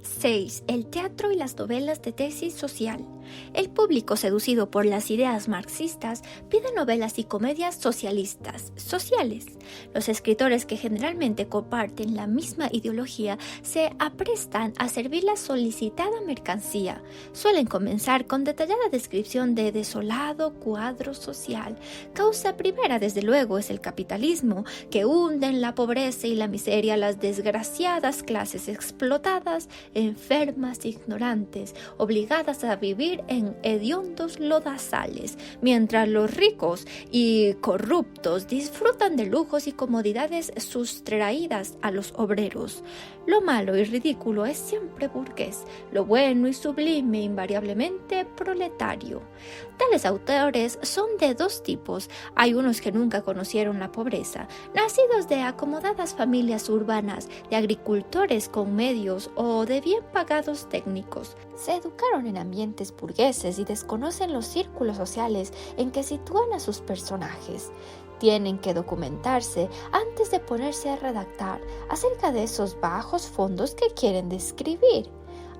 6. El teatro y las novelas de tesis social. El público seducido por las ideas marxistas pide novelas y comedias sociales. Los escritores que generalmente comparten la misma ideología se aprestan a servir la solicitada mercancía. Suelen comenzar con detallada descripción de desolado cuadro social. Causa primera, desde luego, es el capitalismo, que hunde en la pobreza y la miseria a las desgraciadas clases explotadas, enfermas, ignorantes, obligadas a vivir en hediondos lodazales, mientras los ricos y corruptos disfrutan de lujos y comodidades sustraídas a los obreros. Lo malo y ridículo es siempre burgués, lo bueno y sublime invariablemente proletario. Tales autores son de dos tipos. Hay unos que nunca conocieron la pobreza, nacidos de acomodadas familias urbanas, de agricultores con medios o de bien pagados técnicos. Se educaron en ambientes burgueses y desconocen los círculos sociales en que sitúan a sus personajes. Tienen que documentarse antes de ponerse a redactar acerca de esos bajos fondos que quieren describir.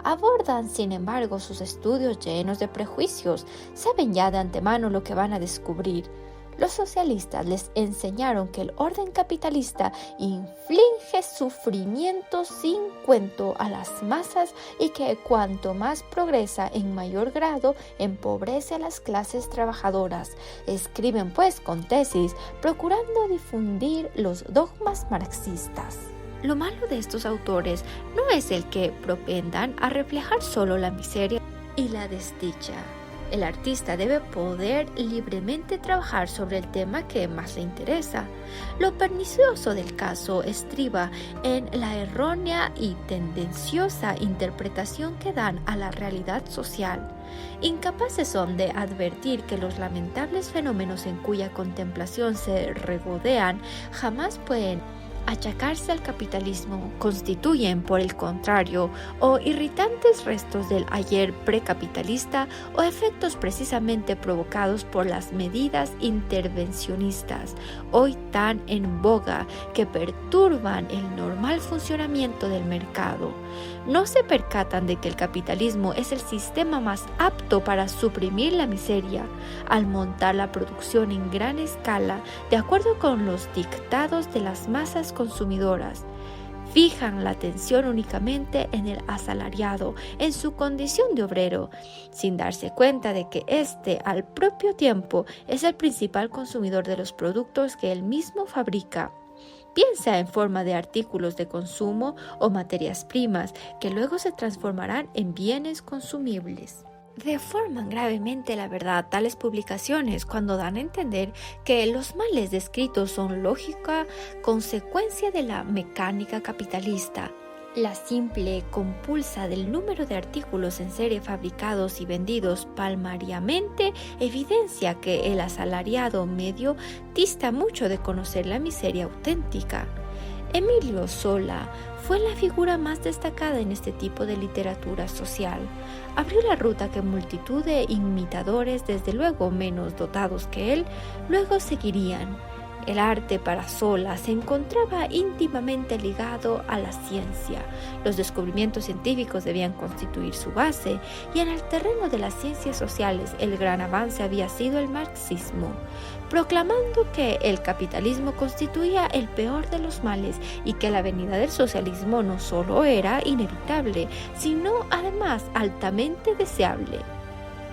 Abordan, sin embargo, sus estudios llenos de prejuicios. Saben ya de antemano lo que van a descubrir. Los socialistas les enseñaron que el orden capitalista inflige sufrimiento sin cuento a las masas y que cuanto más progresa en mayor grado empobrece a las clases trabajadoras. Escriben pues con tesis, procurando difundir los dogmas marxistas. Lo malo de estos autores no es el que propendan a reflejar solo la miseria y la desdicha. El artista debe poder libremente trabajar sobre el tema que más le interesa. Lo pernicioso del caso estriba en la errónea y tendenciosa interpretación que dan a la realidad social. Incapaces son de advertir que los lamentables fenómenos en cuya contemplación se regodean jamás pueden achacarse al capitalismo, constituyen, por el contrario, o irritantes restos del ayer precapitalista o efectos precisamente provocados por las medidas intervencionistas, hoy tan en boga, que perturban el normal funcionamiento del mercado. No se percatan de que el capitalismo es el sistema más apto para suprimir la miseria, al montar la producción en gran escala de acuerdo con los dictados de las masas consumidoras. Fijan la atención únicamente en el asalariado, en su condición de obrero, sin darse cuenta de que éste al propio tiempo es el principal consumidor de los productos que él mismo fabrica. Piensa en forma de artículos de consumo o materias primas que luego se transformarán en bienes consumibles. Deforman gravemente la verdad tales publicaciones cuando dan a entender que los males descritos son lógica consecuencia de la mecánica capitalista. La simple compulsa del número de artículos en serie fabricados y vendidos palmariamente evidencia que el asalariado medio dista mucho de conocer la miseria auténtica. Emilio Zola fue la figura más destacada en este tipo de literatura social. Abrió la ruta que multitud de imitadores, desde luego menos dotados que él, luego seguirían. El arte para Zola se encontraba íntimamente ligado a la ciencia. Los descubrimientos científicos debían constituir su base, y en el terreno de las ciencias sociales el gran avance había sido el marxismo, proclamando que el capitalismo constituía el peor de los males y que la venida del socialismo no solo era inevitable, sino además altamente deseable.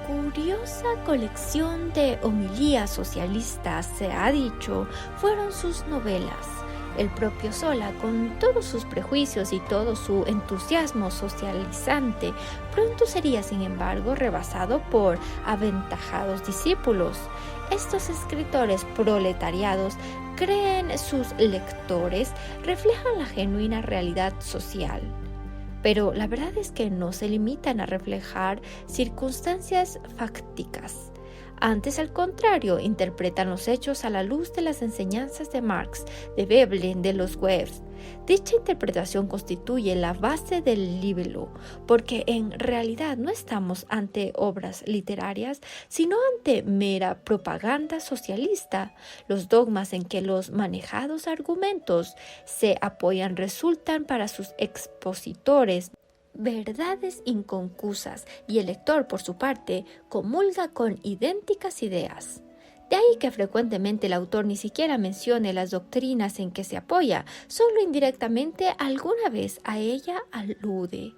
Curiosa colección de homilías socialistas, se ha dicho, fueron sus novelas. El propio Zola, con todos sus prejuicios y todo su entusiasmo socializante, pronto sería, sin embargo, rebasado por aventajados discípulos. Estos escritores proletariados creen sus lectores reflejan la genuina realidad social. Pero la verdad es que no se limitan a reflejar circunstancias fácticas. Antes, al contrario, interpretan los hechos a la luz de las enseñanzas de Marx, de Veblen, de los Goethe. Dicha interpretación constituye la base del libelo, porque en realidad no estamos ante obras literarias, sino ante mera propaganda socialista. Los dogmas en que los manejados argumentos se apoyan resultan para sus expositores verdades inconcusas y el lector, por su parte, comulga con idénticas ideas. De ahí que frecuentemente el autor ni siquiera mencione las doctrinas en que se apoya, solo indirectamente alguna vez a ella alude.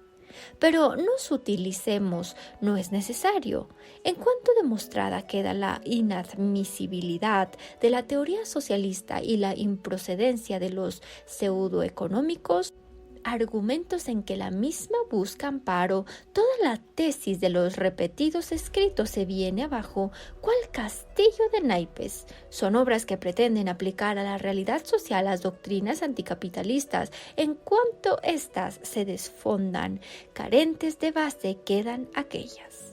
Pero no sutilicemos, no es necesario. En cuanto demostrada queda la inadmisibilidad de la teoría socialista y la improcedencia de los pseudoeconómicos, argumentos en que la misma busca amparo, toda la tesis de los repetidos escritos se viene abajo cual castillo de naipes. Son obras que pretenden aplicar a la realidad social las doctrinas anticapitalistas. En cuanto éstas se desfondan, carentes de base quedan aquellas.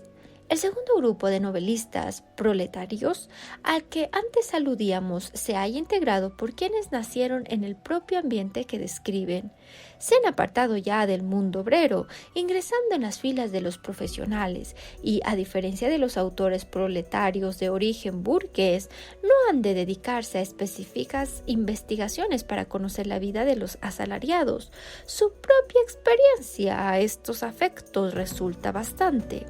El segundo grupo de novelistas proletarios al que antes aludíamos se halla integrado por quienes nacieron en el propio ambiente que describen. Se han apartado ya del mundo obrero, ingresando en las filas de los profesionales y, a diferencia de los autores proletarios de origen burgués, no han de dedicarse a específicas investigaciones para conocer la vida de los asalariados. Su propia experiencia a estos afectos resulta bastante.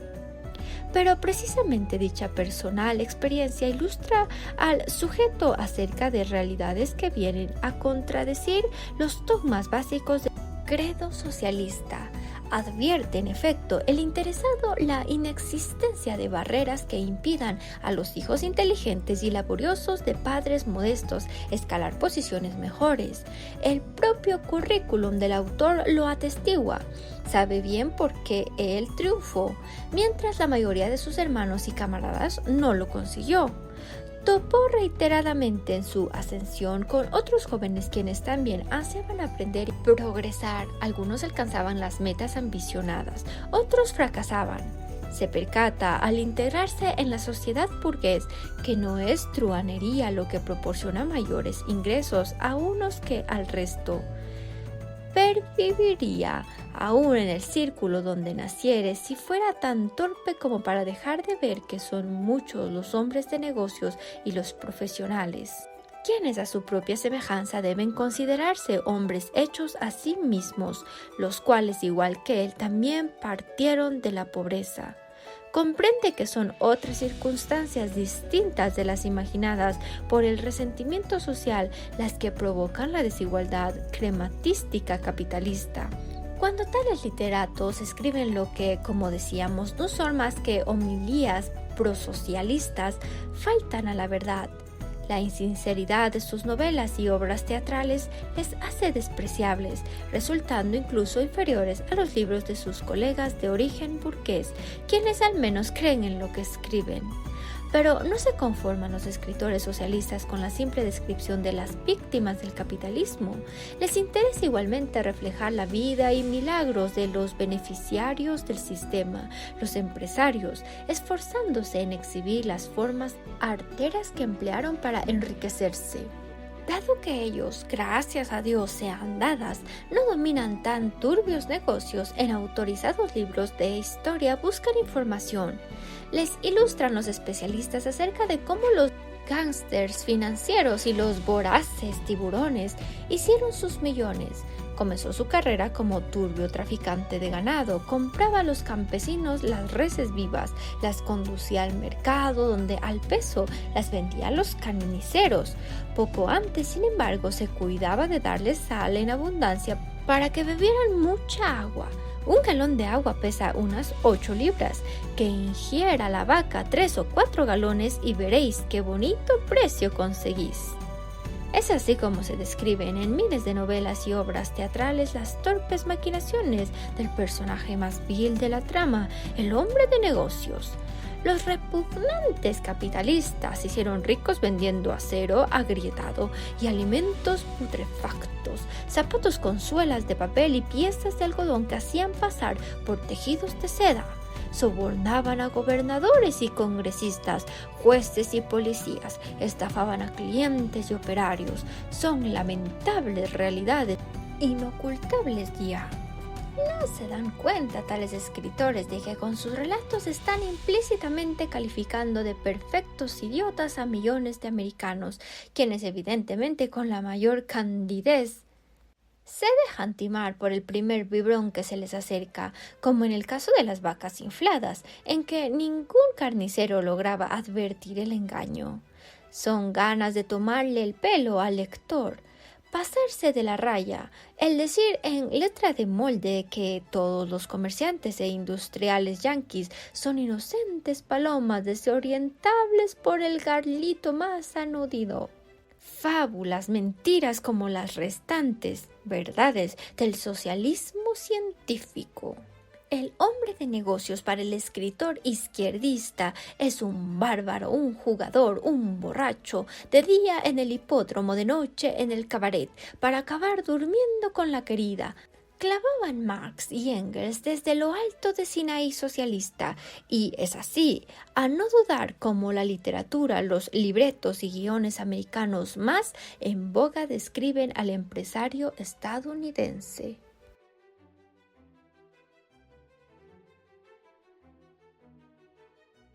Pero precisamente dicha personal experiencia ilustra al sujeto acerca de realidades que vienen a contradecir los dogmas básicos del credo socialista. Advierte, en efecto, el interesado la inexistencia de barreras que impidan a los hijos inteligentes y laboriosos de padres modestos escalar posiciones mejores. El propio currículum del autor lo atestigua. Sabe bien por qué él triunfó, mientras la mayoría de sus hermanos y camaradas no lo consiguió. Topó reiteradamente en su ascensión con otros jóvenes quienes también ansiaban aprender y progresar. Algunos alcanzaban las metas ambicionadas, otros fracasaban. Se percata al integrarse en la sociedad burgués que no es truhanería lo que proporciona mayores ingresos a unos que al resto. Perviviría aún en el círculo donde naciere si fuera tan torpe como para dejar de ver que son muchos los hombres de negocios y los profesionales, quienes a su propia semejanza deben considerarse hombres hechos a sí mismos, los cuales, igual que él, también partieron de la pobreza. Comprende que son otras circunstancias distintas de las imaginadas por el resentimiento social las que provocan la desigualdad crematística capitalista. Cuando tales literatos escriben lo que, como decíamos, no son más que homilías prosocialistas, faltan a la verdad. La insinceridad de sus novelas y obras teatrales les hace despreciables, resultando incluso inferiores a los libros de sus colegas de origen burgués, quienes al menos creen en lo que escriben. Pero no se conforman los escritores socialistas con la simple descripción de las víctimas del capitalismo. Les interesa igualmente reflejar la vida y milagros de los beneficiarios del sistema, los empresarios, esforzándose en exhibir las formas arteras que emplearon para enriquecerse. Dado que ellos, gracias a Dios sean dadas, no dominan tan turbios negocios, en autorizados libros de historia buscan información. Les ilustran los especialistas acerca de cómo los gángsters financieros y los voraces tiburones hicieron sus millones. Comenzó su carrera como turbio traficante de ganado, compraba a los campesinos las reses vivas, las conducía al mercado donde al peso las vendía a los carniceros. Poco antes, sin embargo, se cuidaba de darles sal en abundancia para que bebieran mucha agua. Un galón de agua pesa unas 8 libras. Que ingiera la vaca 3 o 4 galones y veréis qué bonito precio conseguís. Es así como se describen en miles de novelas y obras teatrales las torpes maquinaciones del personaje más vil de la trama, el hombre de negocios. Los repugnantes capitalistas se hicieron ricos vendiendo acero agrietado y alimentos putrefactos, zapatos con suelas de papel y piezas de algodón que hacían pasar por tejidos de seda. Sobornaban a gobernadores y congresistas, jueces y policías, estafaban a clientes y operarios. Son lamentables realidades, inocultables ya. No se dan cuenta tales escritores de que con sus relatos están implícitamente calificando de perfectos idiotas a millones de americanos, quienes evidentemente con la mayor candidez Se dejan timar por el primer biberón que se les acerca, como en el caso de las vacas infladas, en que ningún carnicero lograba advertir el engaño. Son ganas de tomarle el pelo al lector, pasarse de la raya, el decir en letra de molde que todos los comerciantes e industriales yanquis son inocentes palomas desorientables por el garlito más anudido. Fábulas, mentiras como las restantes verdades del socialismo científico. El hombre de negocios para el escritor izquierdista es un bárbaro, un jugador, un borracho, de día en el hipódromo, de noche en el cabaret, para acabar durmiendo con la querida. Clavaban Marx y Engels desde lo alto de Sinaí socialista, y es así, a no dudar cómo la literatura, los libretos y guiones americanos más en boga describen al empresario estadounidense.